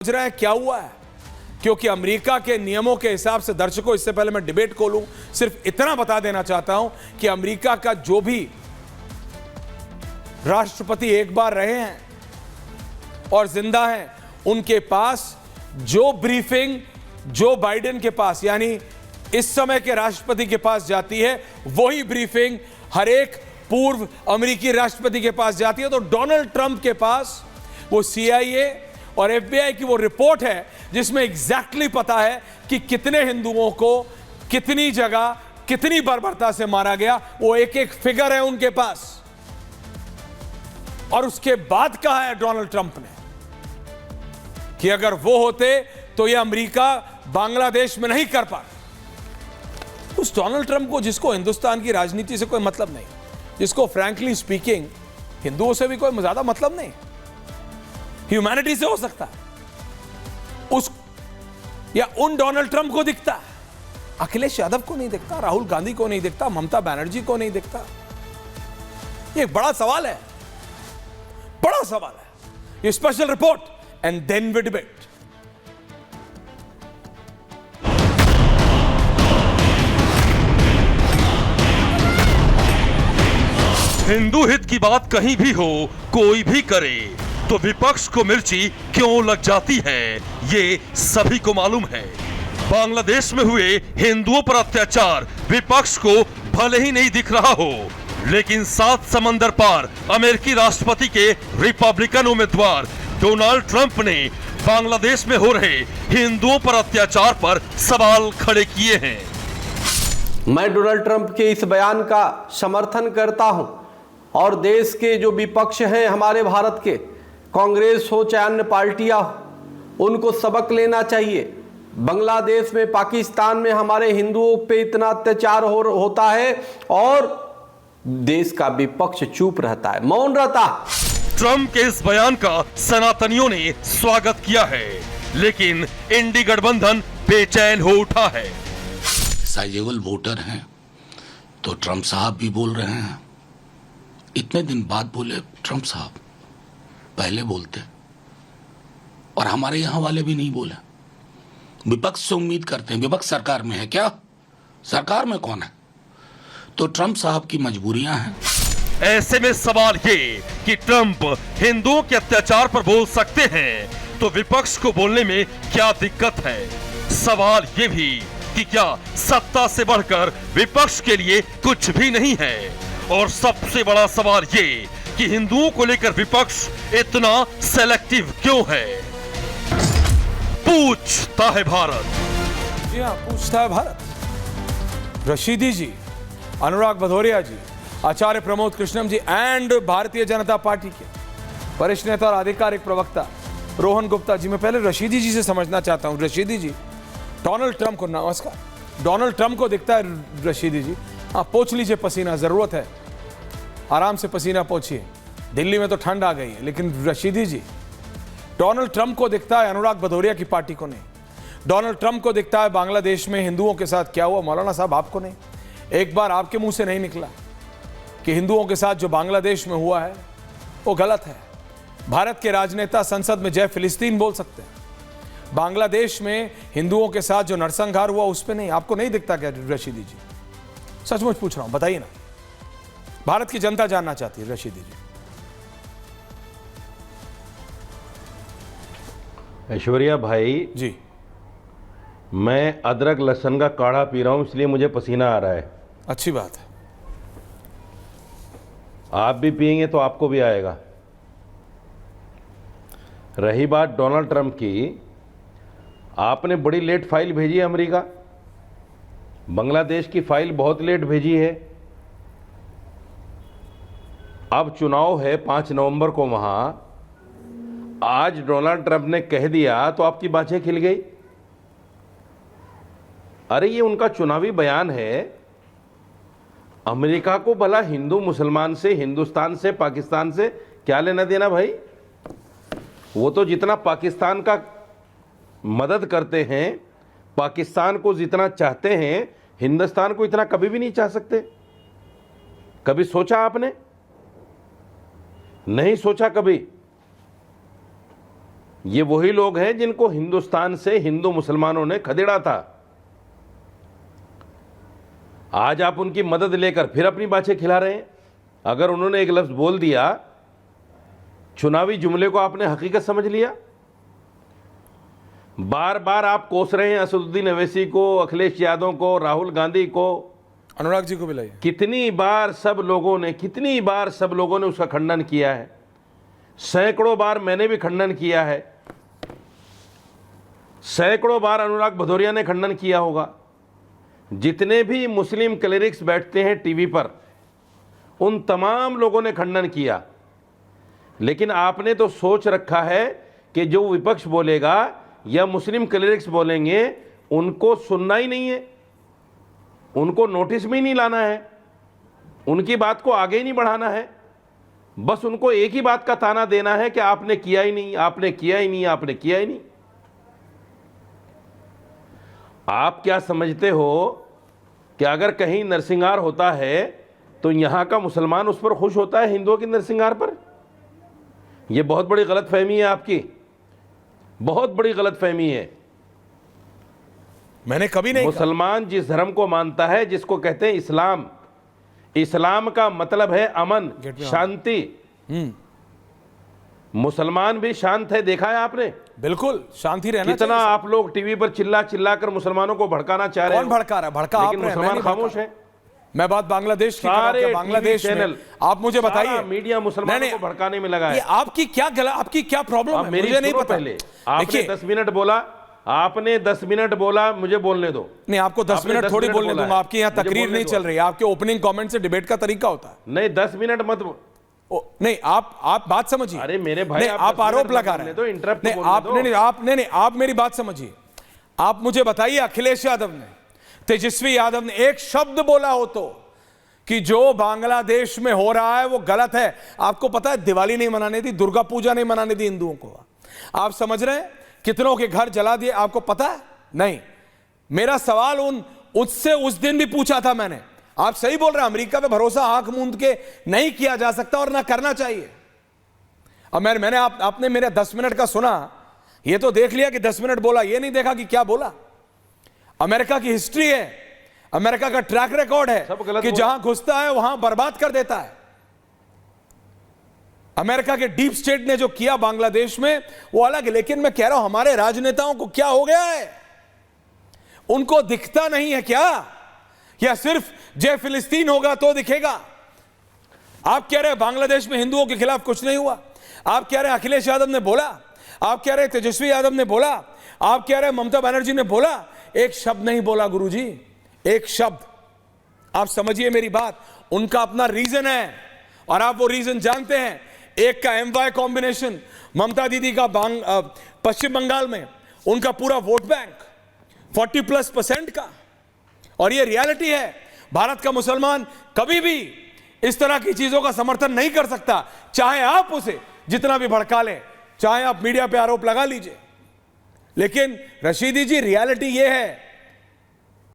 समझ रहे हैं क्या हुआ है? क्योंकि अमेरिका के नियमों के हिसाब से, दर्शकों इससे पहले मैं डिबेट खोलूं, सिर्फ इतना बता देना चाहता हूं कि अमेरिका का जो भी राष्ट्रपति एक बार रहे हैं और जिंदा हैं, उनके पास जो ब्रीफिंग जो बाइडेन के पास यानी इस समय के राष्ट्रपति के पास जाती है, वही ब्रीफिंग हर एक पूर्व अमेरिकी राष्ट्रपति के पास जाती है। तो डोनाल्ड ट्रंप के पास वो CIA और FBI की वो रिपोर्ट है जिसमें एग्जैक्टली पता है कि कितने हिंदुओं को कितनी जगह कितनी बर्बरता से मारा गया। वो एक एक फिगर है उनके पास। और उसके बाद कहा है डोनाल्ड ट्रंप ने कि अगर वो होते तो ये अमेरिका बांग्लादेश में नहीं कर पाता। उस डोनाल्ड ट्रंप को, जिसको हिंदुस्तान की राजनीति से कोई मतलब नहीं, जिसको फ्रैंकली स्पीकिंग हिंदुओं से भी कोई ज्यादा मतलब नहीं, ह्यूमैनिटी से हो सकता है, उस या उन डोनाल्ड ट्रंप को दिखता है, अखिलेश यादव को नहीं दिखता, राहुल गांधी को नहीं दिखता, ममता बनर्जी को नहीं दिखता। ये एक बड़ा सवाल है, बड़ा सवाल है। ये special report and then we debate. Hindu हित की बात कहीं भी हो, कोई भी करे, तो विपक्ष को मिर्ची क्यों लग जाती है, ये सभी को मालूम है। बांग्लादेश में हुए हिंदुओं पर अत्याचार विपक्ष को भले ही नहीं दिख रहा हो, लेकिन 7 समंदर पार अमेरिकी राष्ट्रपति के रिपब्लिकन उम्मीदवार डोनाल्ड ट्रंप ने बांग्लादेश में हो रहे हिंदुओं पर अत्याचार पर सवाल खड़े किए हैं। मैं डोनाल्ड ट्रंप के इस बयान का समर्थन करता हूं और देश के जो विपक्ष हैं हमारे भारत के, कांग्रेस हो चाहे अन्य पार्टियां हो, उनको सबक लेना चाहिए। बांग्लादेश में, पाकिस्तान में हमारे हिंदुओं पे इतना अत्याचार होता है और देश का विपक्ष चुप रहता है, मौन रहता है। ट्रंप के इस बयान का सनातनियों ने स्वागत किया है, लेकिन इंडी गठबंधन बेचैन हो उठा है। साइजेबल वोटर हैं तो ट्रंप साहब भी बोल रहे हैं। इतने दिन बाद बोले ट्रंप साहब, पहले बोलते और हमारे यहां वाले भी नहीं बोले। विपक्ष से उम्मीद करते हैं, विपक्ष सरकार में है क्या? सरकार में कौन है? तो ट्रंप साहब की मजबूरियां हैं। ऐसे में सवाल ये कि ट्रंप हिंदुओं के अत्याचार पर बोल सकते हैं, तो विपक्ष को बोलने में क्या दिक्कत है? सवाल ये भी कि क्या सत्ता से बढ़कर विपक्ष के लिए कुछ भी नहीं है? और सबसे बड़ा सवाल ये कि हिंदुओं को लेकर विपक्ष इतना सेलेक्टिव क्यों है? पूछता है भारत। जी हाँ, पूछता है भारत। रशीदी जी, अनुराग भदौरिया जी, आचार्य प्रमोद कृष्णम जी एंड भारतीय जनता पार्टी के वरिष्ठ नेता और आधिकारिक प्रवक्ता रोहन गुप्ता जी। मैं पहले रशीदी जी से समझना चाहता हूं। रशीदी जी, डोनाल्ड ट्रंप को, नमस्कार, डोनाल्ड ट्रंप को दिखता है रशीदी जी, हाँ पोंछ लीजिए पसीना, जरूरत है, आराम से पसीना पोंछिए, दिल्ली में तो ठंड आ गई है। लेकिन रशीदी जी, डोनाल्ड ट्रंप को दिखता है अनुराग भदौरिया की पार्टी को नहीं। डोनाल्ड ट्रंप को दिखता है बांग्लादेश में हिंदुओं के साथ क्या हुआ, मौलाना साहब आपको नहीं। एक बार आपके मुंह से नहीं निकला कि हिंदुओं के साथ जो बांग्लादेश में हुआ है वो गलत है। भारत के राजनेता संसद में जय फिलिस्तीन बोल सकते हैं, बांग्लादेश में हिंदुओं के साथ जो नरसंहार हुआ उस पर नहीं। आपको नहीं दिखता क्या रशीदी जी? सचमुच पूछ रहा हूं, बताइए ना, भारत की जनता जानना चाहती है। रशीदी जी, ऐश्वर्या भाई जी, मैं अदरक लहसुन का काढ़ा पी रहा हूं, इसलिए मुझे पसीना आ रहा है। अच्छी बात है। आप भी पिएंगे तो आपको भी आएगा। रही बात डोनाल्ड ट्रंप की, आपने बड़ी लेट फाइल भेजी है अमेरिका, बांग्लादेश की फाइल बहुत लेट भेजी है। अब चुनाव है 5 नवंबर को वहां, आज डोनाल्ड ट्रंप ने कह दिया तो आपकी बातें खिल गई। अरे ये उनका चुनावी बयान है। अमेरिका को भला हिंदू मुसलमान से, हिंदुस्तान से, पाकिस्तान से क्या लेना देना भाई? वो तो जितना पाकिस्तान का मदद करते हैं, पाकिस्तान को जितना चाहते हैं, हिंदुस्तान को इतना कभी भी नहीं चाह सकते। कभी सोचा आपने? नहीं सोचा कभी। ये वही लोग हैं जिनको हिंदुस्तान से हिंदू मुसलमानों ने खदेड़ा था। आज आप उनकी मदद लेकर फिर अपनी बातें खिला रहे हैं। अगर उन्होंने एक लफ्ज बोल दिया, चुनावी जुमले को आपने हकीकत समझ लिया। बार बार आप कोस रहे हैं असदुद्दीन अवैसी को, अखिलेश यादव को, राहुल गांधी को। अनुराग जी को बुलाइए। कितनी बार सब लोगों ने उसका खंडन किया है। सैकड़ों बार मैंने भी खंडन किया है, सैकड़ों बार अनुराग भदौरिया ने खंडन किया होगा। जितने भी मुस्लिम क्लेरिक्स बैठते हैं टीवी पर, उन तमाम लोगों ने खंडन किया। लेकिन आपने तो सोच रखा है कि जो विपक्ष बोलेगा या मुस्लिम क्लेरिक्स बोलेंगे उनको सुनना ही नहीं है, उनको नोटिस में ही नहीं लाना है, उनकी बात को आगे ही नहीं बढ़ाना है। बस उनको एक ही बात का ताना देना है कि आपने किया ही नहीं, आपने किया ही नहीं, आपने किया ही नहीं। आप क्या समझते हो कि अगर कहीं नरसिंहार होता है तो यहां का मुसलमान उस पर खुश होता है, हिंदुओं की नरसिंहार पर? यह बहुत बड़ी गलतफहमी है आपकी, बहुत बड़ी गलतफहमी है। मैंने कभी नहीं मुसलमान जिस धर्म को मानता है, जिसको कहते हैं इस्लाम, इस्लाम का मतलब है अमन, शांति। मुसलमान भी शांत है, देखा है आपने? बिल्कुल शांति रहना कितना चाहिए। आप लोग टीवी पर चिल्ला चिल्ला कर मुसलमानों को भड़काना चाह रहे हैं। कौन भड़का रहा है? भड़का आप लेकिन रहे हैं, मैं मुसलमान नहीं भड़का खामोश रहा। है। मैं बात बांग्लादेश की कर रहा हूं कि सारे बांग्लादेश टीवी में चैनल, आप मुझे बताइए, सारा मीडिया मुसलमानों को भड़काने में लगा है। ये आपकी क्या प्रॉब्लम है? मेरी मुझे नहीं सुनो पता। पहले, आपने 10 मिनट बोला, आपने 10 मिनट बोला, मुझे बोलने दो। नहीं, आपको 10 आपने मिनट 10 थोड़ी मिनट बोलने बोला दूंगा। है। आपकी यहाँ मुझे तकरीर बोलने नहीं दो। चल रही है। आपके ओपनिंग कमेंट से डिबेट का तरीका होता है। नहीं, 10 मिनट मत। नहीं, आप बात समझिए। अरे मेरे भाई, नहीं, आप 10 आरोप मिनट लगा बोलने रहे दो, हैं। इंटरप्ट नहीं, बोलने आप दो। नहीं, आप मेरी बात समझिए। आप मुझे बताइए, अखिलेश यादव ने, तेजस्वी यादव ने एक शब्द बोला हो तो कि जो बांग्लादेश में हो रहा है वो गलत है? आपको पता है दिवाली नहीं मनाने दी, दुर्गा पूजा नहीं मनाने दी हिंदुओं को। आप समझ रहे हैं कितनों के घर जला दिए? आपको पता है? नहीं। मेरा सवाल उससे उस दिन भी पूछा था मैंने। आप सही बोल रहे हैं, अमेरिका पे भरोसा आंख मूंद के नहीं किया जा सकता और ना करना चाहिए। अब मैंने आपने मेरे 10 मिनट का सुना, ये तो देख लिया कि 10 मिनट बोला, ये नहीं देखा कि क्या बोला। अमेरिका की हिस्ट्री है, अमेरिका का ट्रैक रिकॉर्ड है कि जहां घुसता है वहां बर्बाद कर देता है। अमेरिका के डीप स्टेट ने जो किया बांग्लादेश में वो अलग है। लेकिन मैं कह रहा हूं, हमारे राजनेताओं को क्या हो गया है? उनको दिखता नहीं है क्या? या सिर्फ जय फिलिस्तीन होगा तो दिखेगा? आप कह रहे हैं बांग्लादेश में हिंदुओं के खिलाफ कुछ नहीं हुआ, आप कह रहे हैं अखिलेश यादव ने बोला, आप कह रहे हैं तेजस्वी यादव ने बोला, आप कह रहे हैं ममता बनर्जी ने बोला। एक शब्द नहीं बोला गुरुजी, एक शब्द। आप समझिए मेरी बात। उनका अपना रीजन है और आप वो रीजन जानते हैं। एक का एमवाई कॉम्बिनेशन, ममता दीदी का पश्चिम बंगाल में उनका पूरा वोट बैंक 40+% का, और ये रियलिटी है। भारत का मुसलमान कभी भी इस तरह की चीजों का समर्थन नहीं कर सकता, चाहे आप उसे जितना भी भड़का लें, चाहे आप मीडिया पे आरोप लगा लीजिए। लेकिन रशीदी जी, रियलिटी ये है